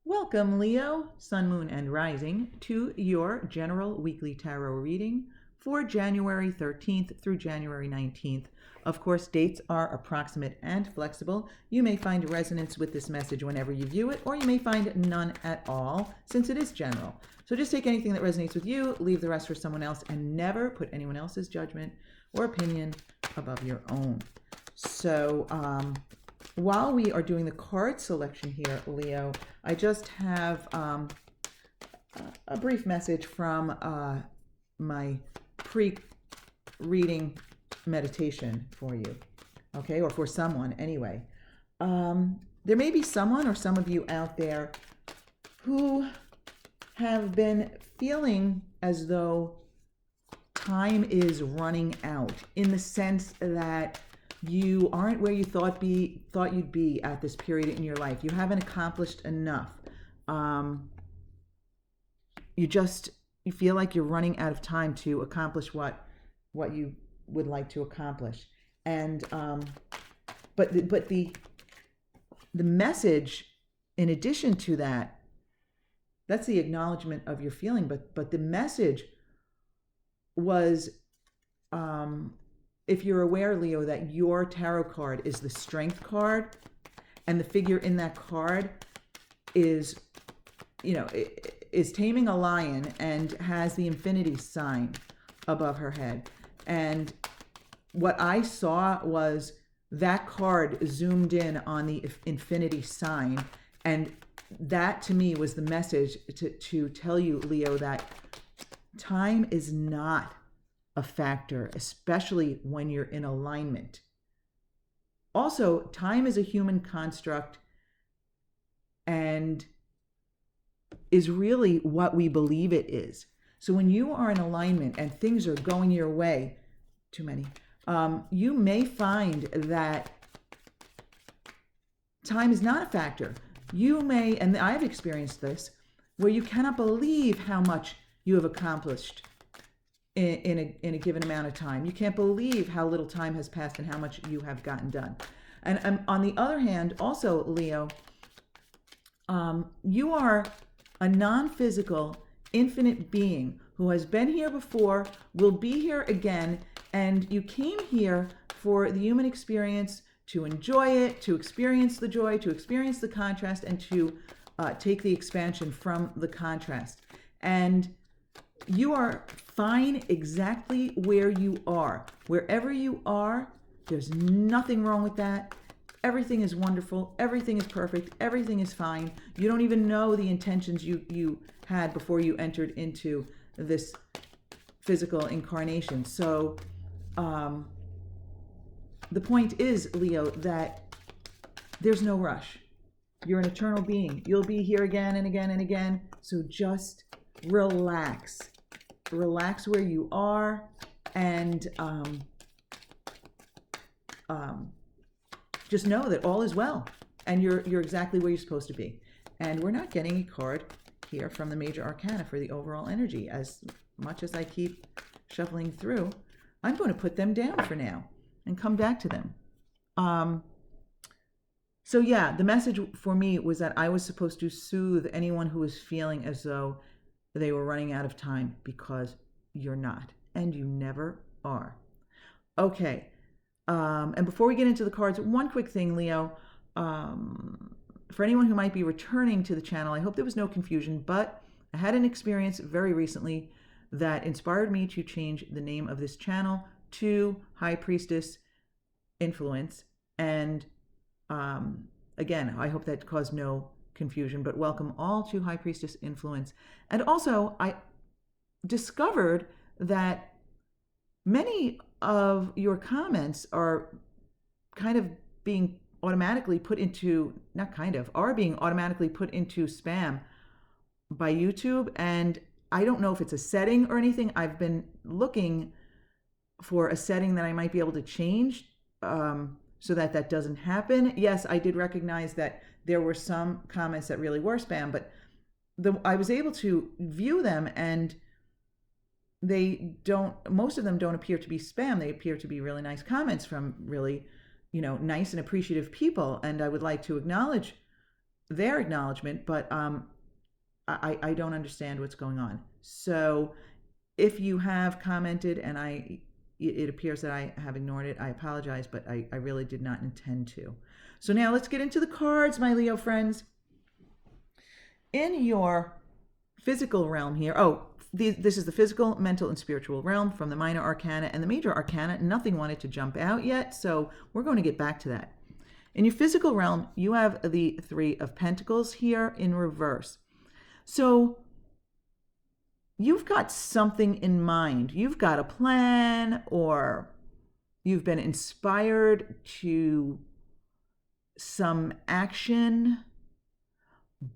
Welcome, Leo, Sun, Moon, and Rising, to your general weekly tarot reading for January 13th through January 19th. Of course, dates are approximate and flexible. You may find resonance with this message whenever you view it, or you may find none at all, since it is general. So just take anything that resonates with you, leave the rest for someone else, and never put anyone else's judgment or opinion above your own. So, while we are doing the card selection here, Leo, I just have a brief message from my pre-reading meditation for you, okay, or for someone anyway. There may be someone or some of you out there who have been feeling as though time is running out, in the sense that you aren't where you thought you'd be at this period in your life. You haven't accomplished enough. You feel like you're running out of time to accomplish what you would like to accomplish. And but the message, in addition to that, that's the acknowledgement of your feeling. But the message was, if you're aware, Leo, that your tarot card is the Strength card, and the figure in that card is, is taming a lion and has the infinity sign above her head. And what I saw was that card zoomed in on the infinity sign, and that to me was the message to tell you, Leo, that time is not a factor, especially when you're in alignment. Also, time is a human construct and is really what we believe it is. So when you are in alignment and things are going your way, you may find that time is not a factor. You may, and I've experienced this, where you cannot believe how much you have accomplished in a given amount of time. You can't believe how little time has passed and how much you have gotten done. And on the other hand, also, Leo, you are a non-physical, infinite being who has been here before, will be here again, and you came here for the human experience, to enjoy it, to experience the joy, to experience the contrast, and to take the expansion from the contrast. And you are fine exactly where you are. Wherever you are, there's nothing wrong with that. Everything is wonderful. Everything is perfect. Everything is fine. You don't even know the intentions you had before you entered into this physical incarnation. So the point is, Leo, that there's no rush. You're an eternal being. You'll be here again and again and again. So just relax. Relax where you are, and just know that all is well, and you're exactly where you're supposed to be. And we're not getting a card here from the major arcana for the overall energy. As much as I keep shuffling through, I'm going to put them down for now and come back to them. So yeah, the message for me was that I was supposed to soothe anyone who was feeling as though they were running out of time, because you're not, and you never are. Okay. And before we get into the cards, one quick thing, Leo. For anyone who might be returning to the channel, I hope there was no confusion, but I had an experience very recently that inspired me to change the name of this channel to High Priestess Influence. And again, I hope that caused no confusion, but welcome all to High Priestess Influence. And also, I discovered that many of your comments are kind of being automatically put into, are being automatically put into spam by YouTube. And I don't know if it's a setting or anything. I've been looking for a setting that I might be able to change so that doesn't happen. Yes, I did recognize that there were some comments that really were spam, but I was able to view them, and most of them don't appear to be spam. They appear to be really nice comments from really, nice and appreciative people. And I would like to acknowledge their acknowledgement, but I don't understand what's going on. So if you have commented and it appears that I have ignored it, I apologize, but I really did not intend to. So now let's get into the cards, my Leo friends. In your physical realm here, this is the physical, mental, and spiritual realm from the minor arcana and the major arcana. Nothing wanted to jump out yet, so we're going to get back to that. In your physical realm, you have the Three of Pentacles here in reverse. So you've got something in mind. You've got a plan, or you've been inspired to some action,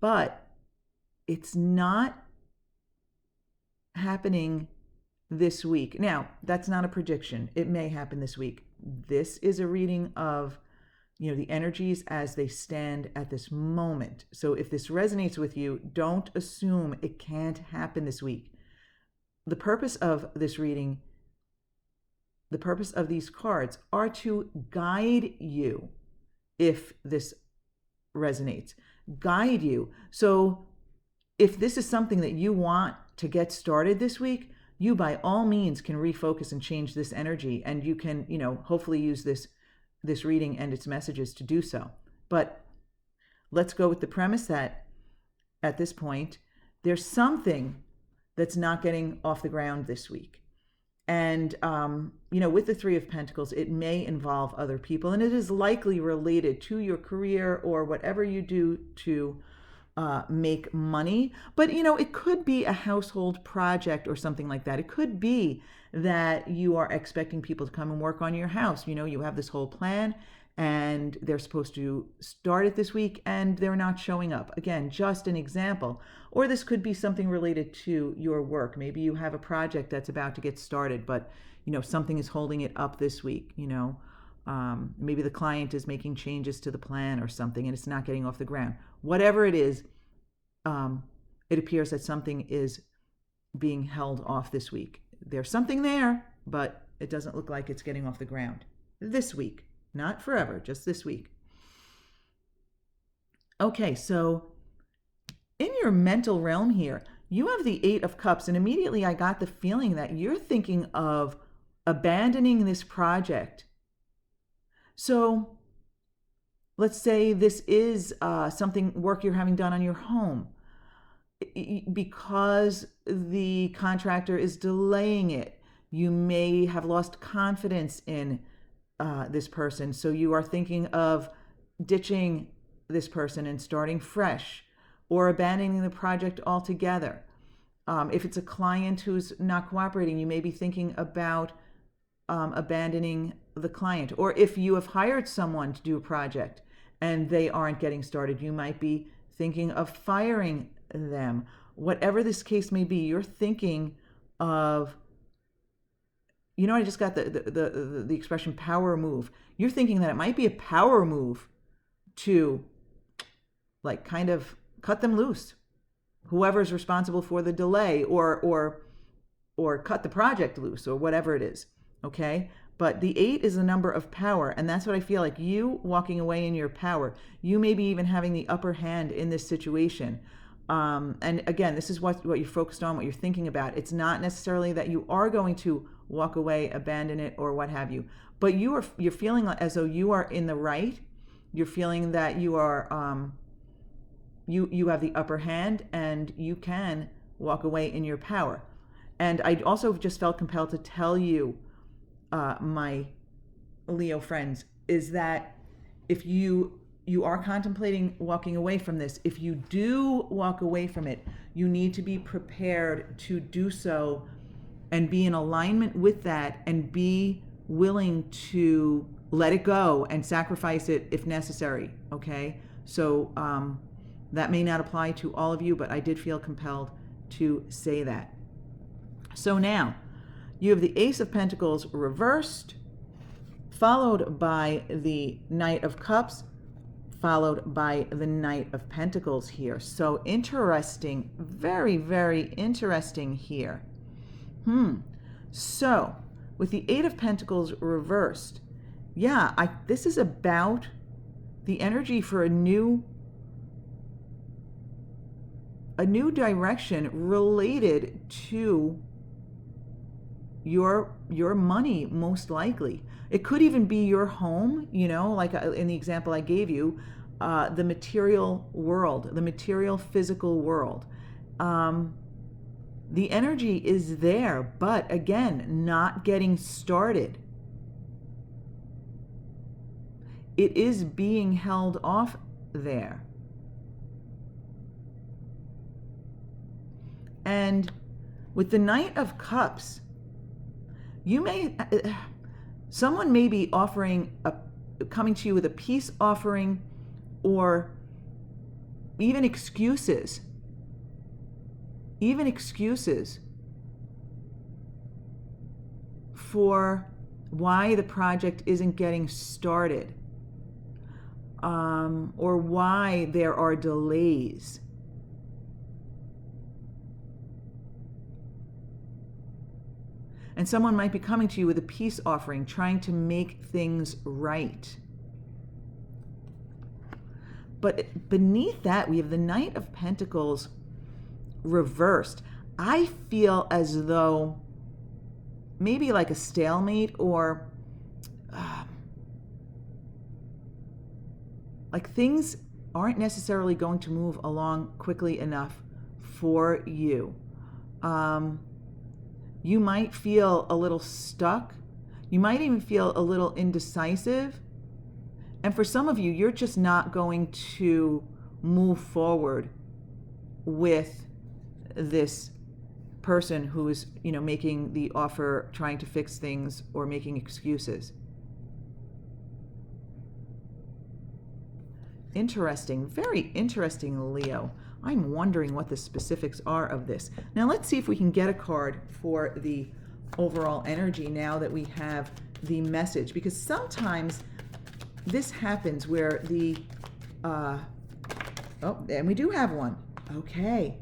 but it's not happening this week. Now, that's not a prediction. It may happen this week. This is a reading of, the energies as they stand at this moment. So if this resonates with you, don't assume it can't happen this week. The purpose of this reading, the purpose of these cards are to guide you if this resonates. Guide you. So if this is something that you want to get started this week, you by all means can refocus and change this energy, and you can, hopefully use this reading and its messages to do so. But let's go with the premise that at this point, there's something that's not getting off the ground this week. And, with the Three of Pentacles, it may involve other people, and it is likely related to your career or whatever you do to make money. But, it could be a household project or something like that. It could be that you are expecting people to come and work on your house. You have this whole plan and they're supposed to start it this week and they're not showing up. Again, just an example. Or this could be something related to your work. Maybe you have a project that's about to get started, but, something is holding it up this week. Maybe the client is making changes to the plan or something and it's not getting off the ground. Whatever it is, it appears that something is being held off this week. There's something there, but it doesn't look like it's getting off the ground this week. Not forever, just this week. Okay, so in your mental realm here, you have the Eight of Cups, and immediately I got the feeling that you're thinking of abandoning this project. So let's say this is work you're having done on your home. Because the contractor is delaying it, you may have lost confidence in this person. So you are thinking of ditching this person and starting fresh, or abandoning the project altogether. If it's a client who's not cooperating, you may be thinking about abandoning the client. Or if you have hired someone to do a project and they aren't getting started, you might be thinking of firing them. Whatever this case may be, you're thinking of, I just got the expression power move. You're thinking that it might be a power move to kind of cut them loose. Whoever's responsible for the delay, or cut the project loose, or whatever it is. Okay? But the 8 is the number of power, and that's what I feel like. You walking away in your power. You may be even having the upper hand in this situation. And again, this is what you're focused on, what you're thinking about. It's not necessarily that you are going to walk away, abandon it, or what have you. But you're feeling as though you are in the right. You're feeling that you are you have the upper hand, and you can walk away in your power. And I also just felt compelled to tell you, my Leo friends, is that if you are contemplating walking away from this, if you do walk away from it, you need to be prepared to do so and be in alignment with that, and be willing to let it go and sacrifice it if necessary. Okay? So that may not apply to all of you, but I did feel compelled to say that. So now you have the Ace of Pentacles reversed, followed by the Knight of Cups, followed by the Knight of Pentacles here. So interesting, very, very interesting here. So with the Eight of Pentacles reversed, this is about the energy for a new a new direction related to your money, most likely. It could even be your home, like in the example I gave you, the material world, the material physical world. The energy is there, but again, not getting started. It is being held off there. And with the Knight of Cups, someone may be coming to you with a peace offering, or even excuses for why the project isn't getting started, or why there are delays. And someone might be coming to you with a peace offering, trying to make things right. But beneath that, we have the Knight of Pentacles reversed. I feel as though maybe like a stalemate, or like things aren't necessarily going to move along quickly enough for you. You might feel a little stuck. You might even feel a little indecisive. And for some of you, you're just not going to move forward with this person who is, making the offer, trying to fix things, or making excuses. Interesting, very interesting, Leo. I'm wondering what the specifics are of this. Now let's see if we can get a card for the overall energy now that we have the message, because sometimes this happens where and we do have one. Okay.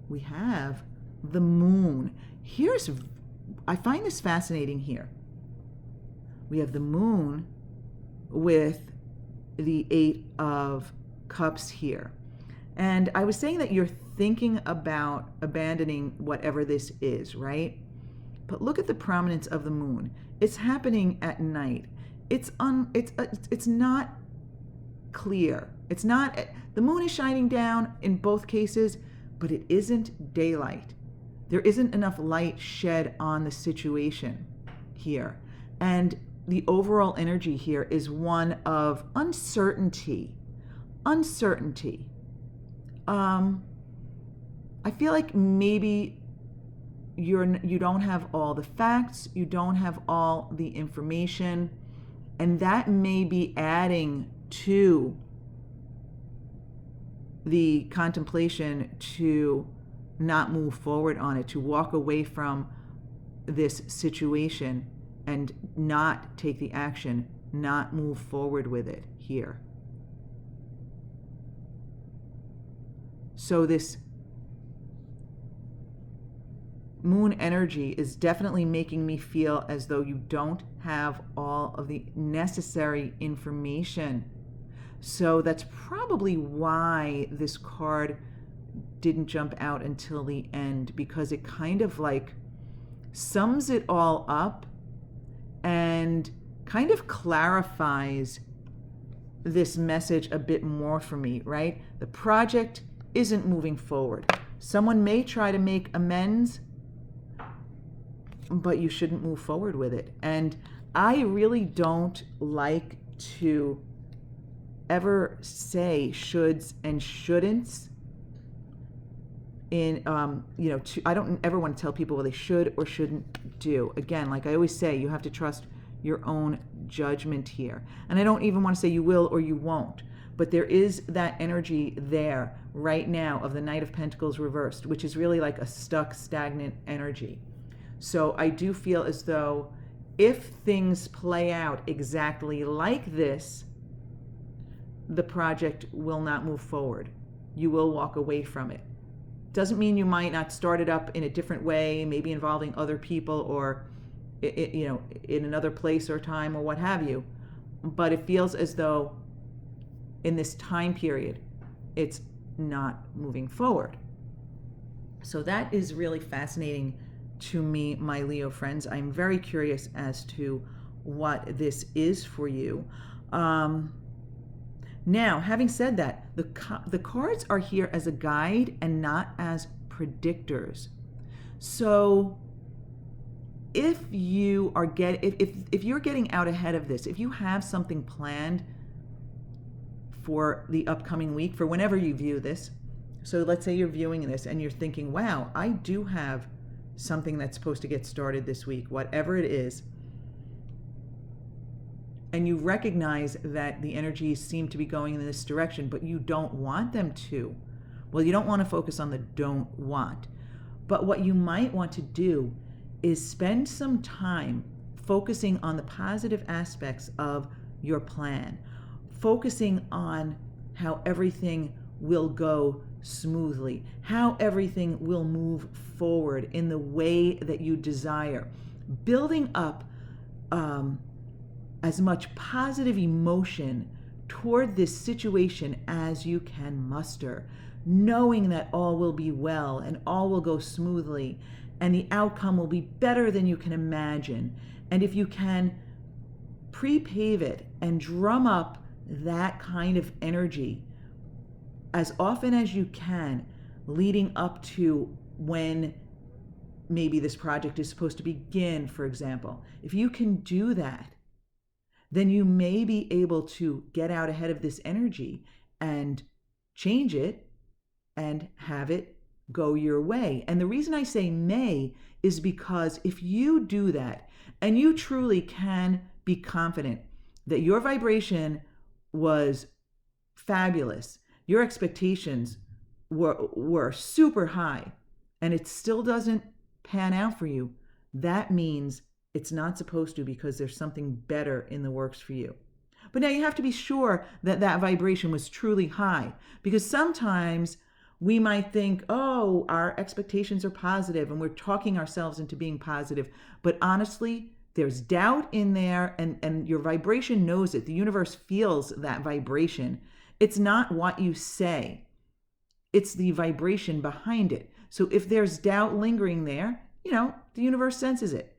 We have the Moon. I find this fascinating here. We have the Moon with the Eight of Cups here. And I was saying that you're thinking about abandoning whatever this is, right? But look at the prominence of the Moon. It's happening at night. It's not clear. It's not, the Moon is shining down in both cases, but it isn't daylight. There isn't enough light shed on the situation here. And the overall energy here is one of uncertainty. I feel like maybe you don't have all the facts, you don't have all the information, and that may be adding to the contemplation to not move forward on it, to walk away from this situation and not take the action, not move forward with it here. So this Moon energy is definitely making me feel as though you don't have all of the necessary information. So that's probably why this card didn't jump out until the end, because it kind of like sums it all up and kind of clarifies this message a bit more for me, right? The project isn't moving forward. Someone may try to make amends, but you shouldn't move forward with it. And I really don't like to ever say shoulds and shouldn'ts in I don't ever want to tell people what they should or shouldn't do. Again, like I always say, you have to trust your own judgment here. And I don't even want to say you will or you won't, but there is that energy there right now of the Knight of Pentacles reversed, which is really like a stuck, stagnant energy. So I do feel as though if things play out exactly like this, the project will not move forward. You will walk away from it. Doesn't mean you might not start it up in a different way, maybe involving other people or in another place or time or what have you. But it feels as though in this time period, it's not moving forward. So that is really fascinating to me, my Leo friends. I'm very curious as to what this is for you. Now, having said that, the cards are here as a guide and not as predictors. So if you are if you're getting out ahead of this, if you have something planned for the upcoming week, for whenever you view this, so let's say you're viewing this and you're thinking, wow, I do have something that's supposed to get started this week, whatever it is, and you recognize that the energies seem to be going in this direction, but you don't want them to. Well, you don't want to focus on the don't want. But what you might want to do is spend some time focusing on the positive aspects of your plan, focusing on how everything will go smoothly, how everything will move forward in the way that you desire, building up as much positive emotion toward this situation as you can muster, knowing that all will be well and all will go smoothly and the outcome will be better than you can imagine. And if you can pre-pave it and drum up that kind of energy as often as you can, leading up to when maybe this project is supposed to begin, for example, if you can do that, then you may be able to get out ahead of this energy and change it and have it go your way. And the reason I say may is because if you do that and you truly can be confident that your vibration was fabulous, your expectations were super high, and it still doesn't pan out for you, that means it's not supposed to, because there's something better in the works for you. But now you have to be sure that that vibration was truly high, because sometimes we might think, oh, our expectations are positive and we're talking ourselves into being positive. But honestly, there's doubt in there, and your vibration knows it. The universe feels that vibration. It's not what you say, it's the vibration behind it. So if there's doubt lingering there, the universe senses it.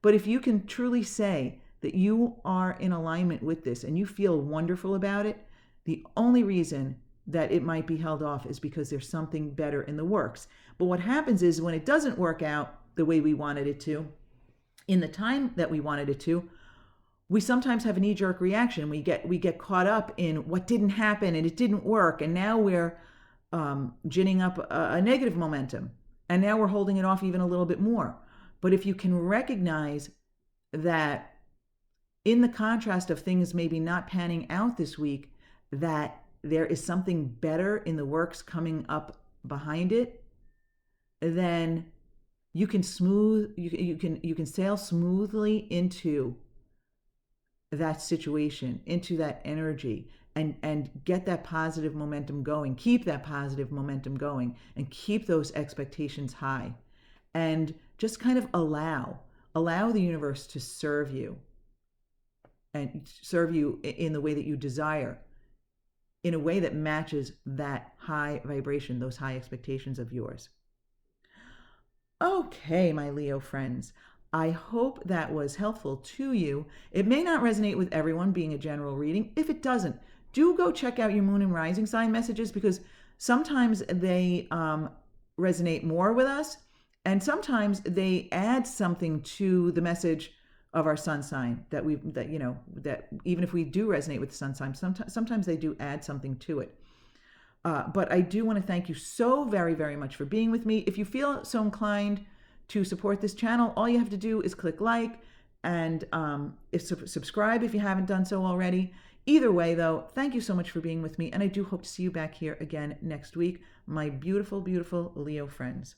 But if you can truly say that you are in alignment with this and you feel wonderful about it, the only reason that it might be held off is because there's something better in the works. But what happens is when it doesn't work out the way we wanted it to, in the time that we wanted it to, we sometimes have a knee-jerk reaction. We get caught up in what didn't happen and it didn't work, and now we're ginning up a negative momentum, and now we're holding it off even a little bit more. But if you can recognize that in the contrast of things maybe not panning out this week, that there is something better in the works coming up behind it, then you can sail smoothly into that situation, into that energy, and get that positive momentum going, keep that positive momentum going, and keep those expectations high. And just kind of allow the universe to serve you, and serve you in the way that you desire, in a way that matches that high vibration, those high expectations of yours. Okay, my Leo friends, I hope that was helpful to you. It may not resonate with everyone, being a general reading. If it doesn't, do go check out your moon and rising sign messages, because sometimes they resonate more with us, and sometimes they add something to the message of our sun sign that even if we do resonate with the sun sign, sometimes they do add something to it. But I do want to thank you so very, very much for being with me. If you feel so inclined to support this channel, all you have to do is click like and subscribe if you haven't done so already. Either way, though, thank you so much for being with me, and I do hope to see you back here again next week, my beautiful, beautiful Leo friends.